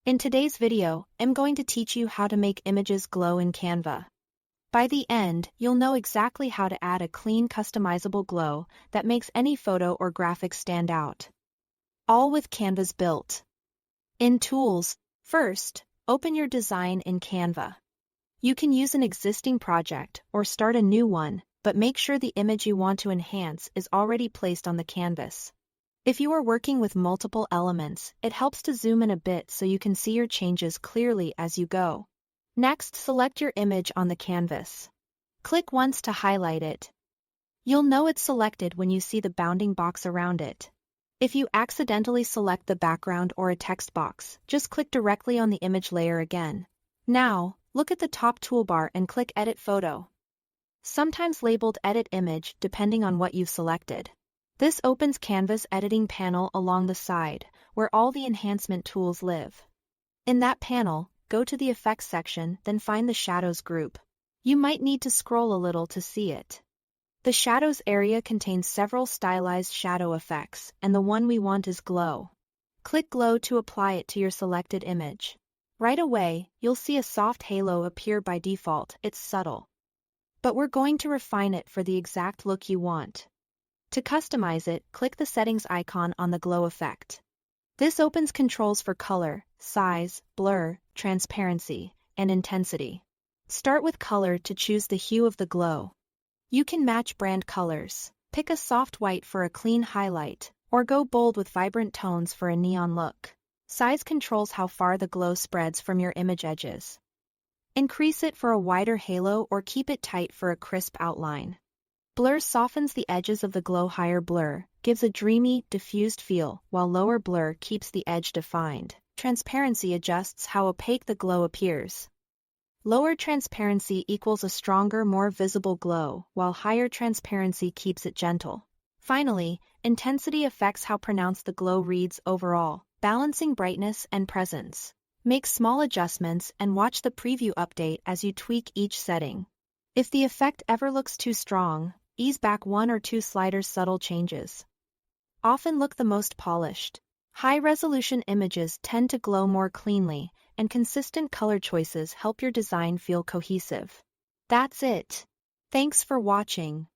In today's video, I'm going to teach you how to make images glow in Canva. By the end, you'll know exactly how to add a clean, customizable glow that makes any photo or graphic stand out. All with Canva's built. In Tools, first, open your design in Canva. You can use an existing project or start a new one, but make sure the image you want to enhance is already placed on the canvas. If you are working with multiple elements, it helps to zoom in a bit so you can see your changes clearly as you go. Next, select your image on the canvas. Click once to highlight it. You'll know it's selected when you see the bounding box around it. If you accidentally select the background or a text box, just click directly on the image layer again. Now, look at the top toolbar and click Edit Photo. Sometimes labeled Edit Image depending on what you've selected. This opens Canva's editing panel along the side, where all the enhancement tools live. In that panel, go to the Effects section, then find the Shadows group. You might need to scroll a little to see it. The Shadows area contains several stylized shadow effects, and the one we want is Glow. Click Glow to apply it to your selected image. Right away, you'll see a soft halo appear by default. It's subtle. But we're going to refine it for the exact look you want. To customize it, click the settings icon on the glow effect. This opens controls for color, size, blur, transparency, and intensity. Start with color to choose the hue of the glow. You can match brand colors, pick a soft white for a clean highlight, or go bold with vibrant tones for a neon look. Size controls how far the glow spreads from your image edges. Increase it for a wider halo or keep it tight for a crisp outline. Blur softens the edges of the glow. Higher blur gives a dreamy, diffused feel, while lower blur keeps the edge defined. Transparency adjusts how opaque the glow appears. Lower transparency equals a stronger, more visible glow, while higher transparency keeps it gentle. Finally, intensity affects how pronounced the glow reads overall, balancing brightness and presence. Make small adjustments and watch the preview update as you tweak each setting. If the effect ever looks too strong, ease back one or two sliders. Subtle changes often look the most polished. High-resolution images tend to glow more cleanly, and consistent color choices help your design feel cohesive. That's it. Thanks for watching.